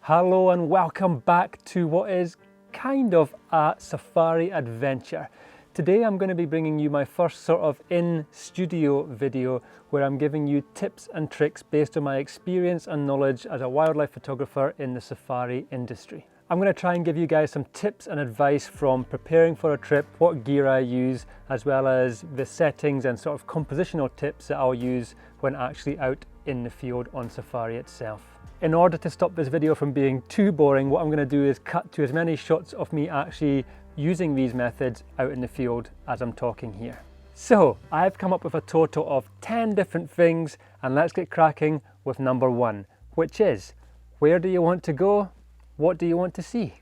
Hello and welcome back to what is kind of a safari adventure. Today I'm going to be bringing you my first sort of in-studio video where I'm giving you tips and tricks based on my experience and knowledge as a wildlife photographer in the safari industry. I'm going to try and give you guys some tips and advice from preparing for a trip, what gear I use, as well as the settings and sort of compositional tips that I'll use when actually out in the field on safari itself. In order to stop this video from being too boring, what I'm going to do is cut to as many shots of me actually using these methods out in the field as I'm talking here. So I've come up with a total of 10 different things, and let's get cracking with number one, which is, where do you want to go? What do you want to see?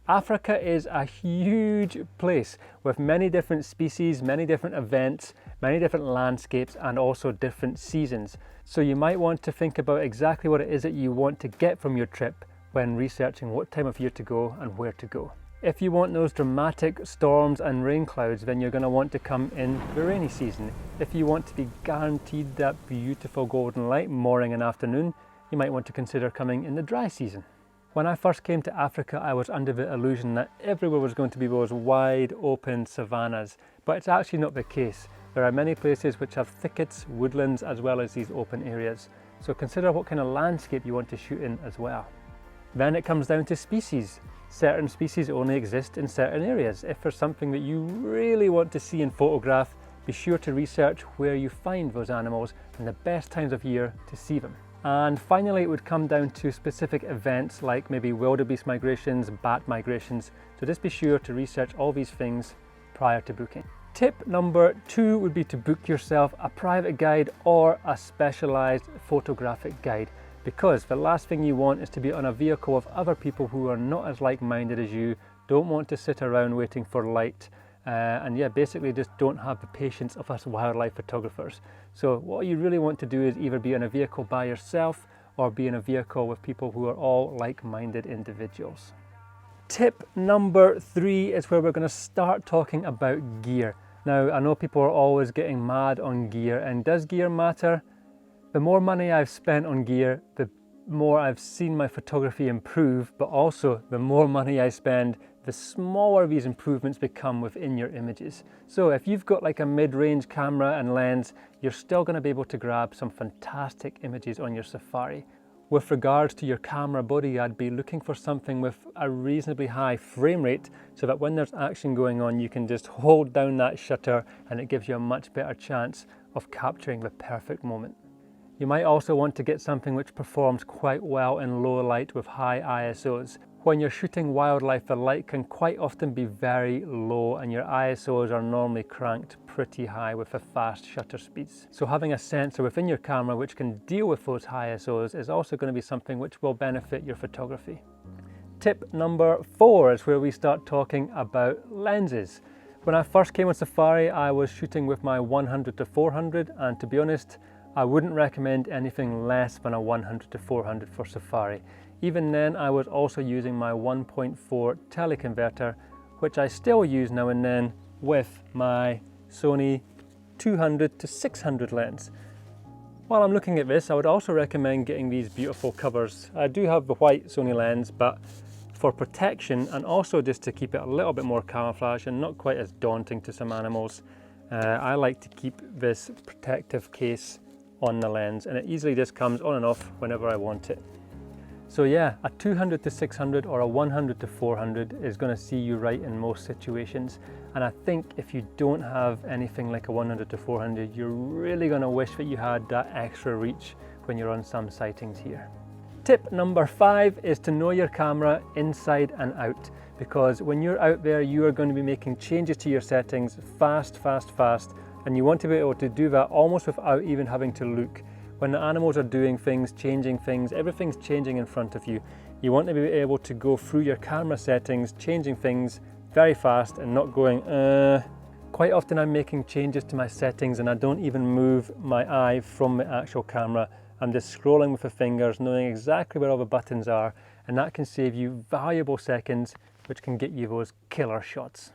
Africa is a huge place with many different species, many different events, many different landscapes, and also different seasons. So you might want to think about exactly what it is that you want to get from your trip when researching what time of year to go and where to go. If you want those dramatic storms and rain clouds, then you're going to want to come in the rainy season. If you want to be guaranteed that beautiful golden light morning and afternoon, you might want to consider coming in the dry season. When I first came to Africa, I was under the illusion that everywhere was going to be those wide open savannas, but it's actually not the case. There are many places which have thickets, woodlands, as well as these open areas. So consider what kind of landscape you want to shoot in as well. Then it comes down to species. Certain species only exist in certain areas. If there's something that you really want to see and photograph, be sure to research where you find those animals and the best times of year to see them. And finally, it would come down to specific events like maybe wildebeest migrations, bat migrations. So just be sure to research all these things prior to booking. Tip number 2 would be to book yourself a private guide or a specialized photographic guide, because the last thing you want is to be on a vehicle of other people who are not as like-minded as you, don't want to sit around waiting for light, and basically just don't have the patience of us wildlife photographers. So what you really want to do is either be in a vehicle by yourself or be in a vehicle with people who are all like-minded individuals. Tip number 3 is where we're going to start talking about gear. Now, I know people are always getting mad on gear, and does gear matter? The more money I've spent on gear, the more I've seen my photography improve, but also the more money I spend, the smaller these improvements become within your images. So if you've got like a mid-range camera and lens, you're still going to be able to grab some fantastic images on your safari. With regards to your camera body, I'd be looking for something with a reasonably high frame rate so that when there's action going on, you can just hold down that shutter and it gives you a much better chance of capturing the perfect moment. You might also want to get something which performs quite well in low light with high ISOs. When you're shooting wildlife, the light can quite often be very low and your ISOs are normally cranked pretty high with the fast shutter speeds. So having a sensor within your camera which can deal with those high ISOs is also going to be something which will benefit your photography. Tip number 4 is where we start talking about lenses. When I first came on safari, I was shooting with my 100-400, and to be honest, I wouldn't recommend anything less than a 100-400 for safari. Even then, I was also using my 1.4 teleconverter, which I still use now and then with my Sony 200-600 lens. While I'm looking at this, I would also recommend getting these beautiful covers. I do have the white Sony lens, but for protection and also just to keep it a little bit more camouflage and not quite as daunting to some animals, I like to keep this protective case on the lens, and it easily just comes on and off whenever I want it. So yeah, a 200-600 or a 100-400 is going to see you right in most situations, and I think if you don't have anything like a 100-400, you're really going to wish that you had that extra reach when you're on some sightings here. Tip number 5 is to know your camera inside and out, because when you're out there you are going to be making changes to your settings fast, and you want to be able to do that almost without even having to look. When the animals are doing things, changing things, everything's changing in front of you. You want to be able to go through your camera settings, changing things very fast and not going, Quite often I'm making changes to my settings and I don't even move my eye from the actual camera. I'm just scrolling with the fingers, knowing exactly where all the buttons are, and that can save you valuable seconds, which can get you those killer shots.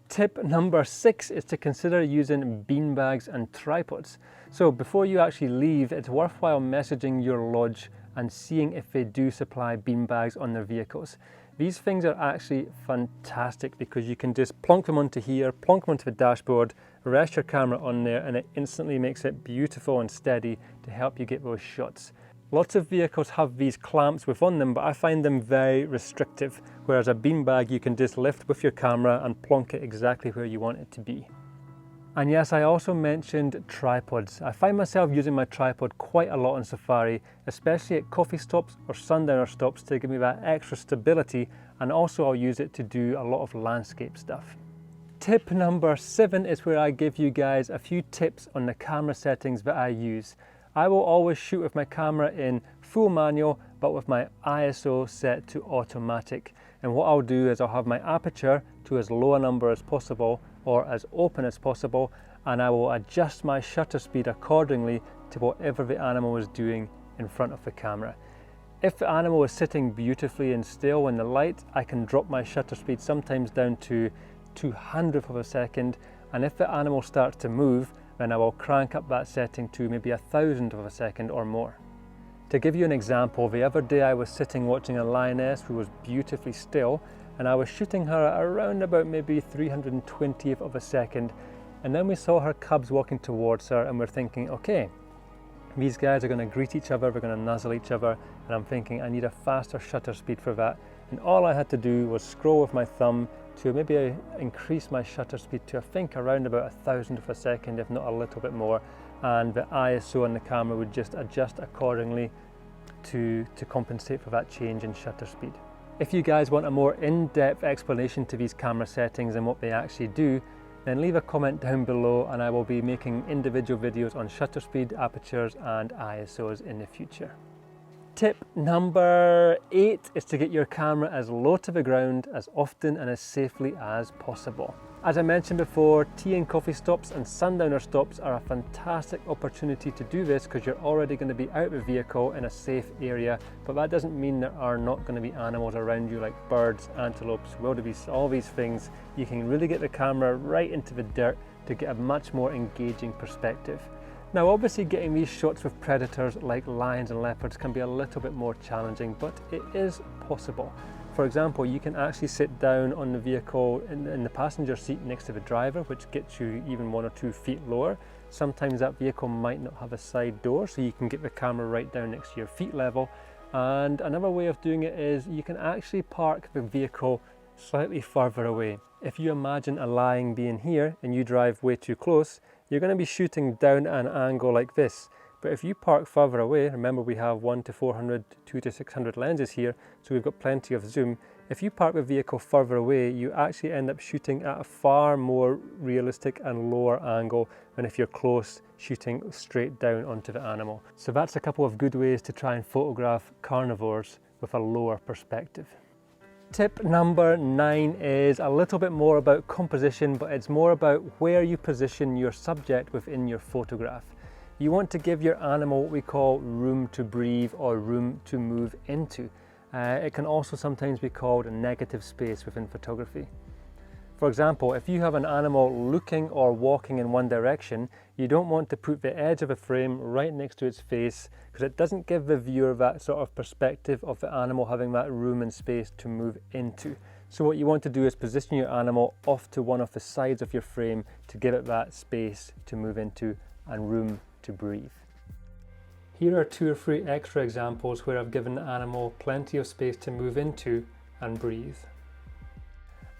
Tip number 6 is to consider using beanbags and tripods. So before you actually leave, it's worthwhile messaging your lodge and seeing if they do supply beanbags on their vehicles. These things are actually fantastic because you can just plonk them onto here, plonk them onto the dashboard, rest your camera on there, and it instantly makes it beautiful and steady to help you get those shots. Lots of vehicles have these clamps within them, but I find them very restrictive, whereas a beanbag you can just lift with your camera and plonk it exactly where you want it to be. And yes, I also mentioned tripods. I find myself using my tripod quite a lot on safari, especially at coffee stops or sundowner stops to give me that extra stability, and also I'll use it to do a lot of landscape stuff. Tip number 7 is where I give you guys a few tips on the camera settings that I use. I will always shoot with my camera in full manual, but with my ISO set to automatic. And what I'll do is I'll have my aperture to as low a number as possible or as open as possible, and I will adjust my shutter speed accordingly to whatever the animal is doing in front of the camera. If the animal is sitting beautifully and still in the light, I can drop my shutter speed sometimes down to 200th of a second, and if the animal starts to move, then I will crank up that setting to maybe 1,000th of a second or more. To give you an example, the other day I was sitting watching a lioness who was beautifully still, and I was shooting her at around about maybe 320th of a second, and then we saw her cubs walking towards her, and we're thinking, okay, these guys are going to greet each other, they're going to nuzzle each other, and I'm thinking I need a faster shutter speed for that, and all I had to do was scroll with my thumb to maybe increase my shutter speed to I think around about 1,000th of a second, if not a little bit more, and the ISO on the camera would just adjust accordingly to compensate for that change in shutter speed. If you guys want a more in-depth explanation to these camera settings and what they actually do, then leave a comment down below and I will be making individual videos on shutter speed, apertures and ISOs in the future. Tip number 8 is to get your camera as low to the ground as often and as safely as possible. As I mentioned before, tea and coffee stops and sundowner stops are a fantastic opportunity to do this because you're already going to be out of the vehicle in a safe area, but that doesn't mean there are not going to be animals around you like birds, antelopes, wildebeests, all these things. You can really get the camera right into the dirt to get a much more engaging perspective. Now obviously getting these shots with predators like lions and leopards can be a little bit more challenging, but it is possible. For example, you can actually sit down on the vehicle in the passenger seat next to the driver, which gets you even 1 or 2 feet lower. Sometimes that vehicle might not have a side door, so you can get the camera right down next to your feet level. And another way of doing it is you can actually park the vehicle slightly further away. If you imagine a lion being here and you drive way too close, you're going to be shooting down at an angle like this. But if you park further away, remember we have 1 to 400, 2 to 600 lenses here, so we've got plenty of zoom. If you park the vehicle further away, you actually end up shooting at a far more realistic and lower angle than if you're close, shooting straight down onto the animal. So that's a couple of good ways to try and photograph carnivores with a lower perspective. Tip number 9 is a little bit more about composition, but it's more about where you position your subject within your photograph. You want to give your animal what we call room to breathe or room to move into. It can also sometimes be called a negative space within photography. For example, if you have an animal looking or walking in one direction, you don't want to put the edge of a frame right next to its face because it doesn't give the viewer that sort of perspective of the animal having that room and space to move into. So what you want to do is position your animal off to one of the sides of your frame to give it that space to move into and room to breathe. Here are 2 or 3 extra examples where I've given the animal plenty of space to move into and breathe.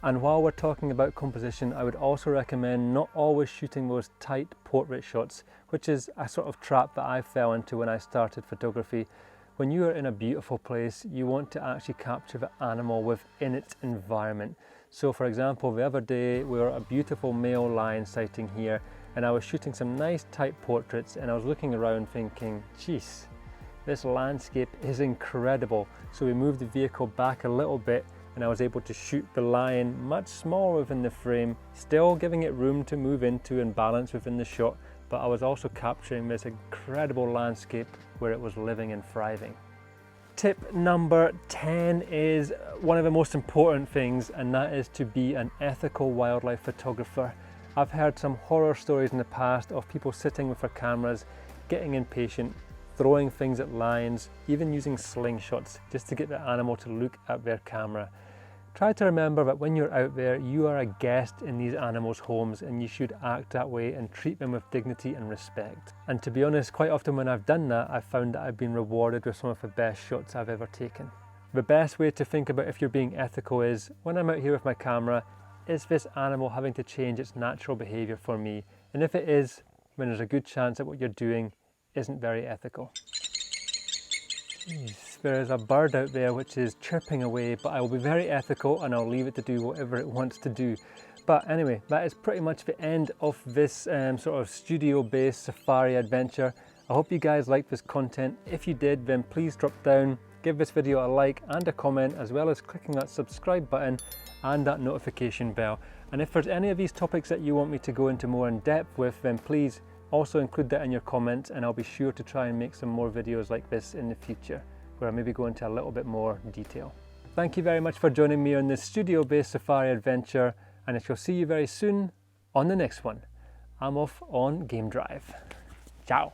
And while we're talking about composition, I would also recommend not always shooting those tight portrait shots, which is a sort of trap that I fell into when I started photography. When you are in a beautiful place, you want to actually capture the animal within its environment. So for example, the other day we were at a beautiful male lion sighting here, and I was shooting some nice tight portraits, and I was looking around thinking, geez, this landscape is incredible. So we moved the vehicle back a little bit and I was able to shoot the lion much smaller within the frame, still giving it room to move into and balance within the shot, but I was also capturing this incredible landscape where it was living and thriving. Tip number 10 is one of the most important things, and that is to be an ethical wildlife photographer. I've heard some horror stories in the past of people sitting with their cameras, getting impatient, throwing things at lions, even using slingshots just to get the animal to look at their camera. Try to remember that when you're out there, you are a guest in these animals' homes and you should act that way and treat them with dignity and respect. And to be honest, quite often when I've done that, I've found that I've been rewarded with some of the best shots I've ever taken. The best way to think about if you're being ethical is, when I'm out here with my camera, is this animal having to change its natural behaviour for me? And if it is, then there's a good chance that what you're doing isn't very ethical. Jeez, there is a bird out there which is chirping away, but I will be very ethical and I'll leave it to do whatever it wants to do. But anyway, that is pretty much the end of this sort of studio-based safari adventure. I hope you guys liked this content. If you did, then please drop down, give this video a like and a comment, as well as clicking that subscribe button and that notification bell. And if there's any of these topics that you want me to go into more in depth with, then please also include that in your comments, and I'll be sure to try and make some more videos like this in the future, where I maybe go into a little bit more detail. Thank you very much for joining me on this studio-based safari adventure, and I shall see you very soon on the next one. I'm off on game drive. Ciao.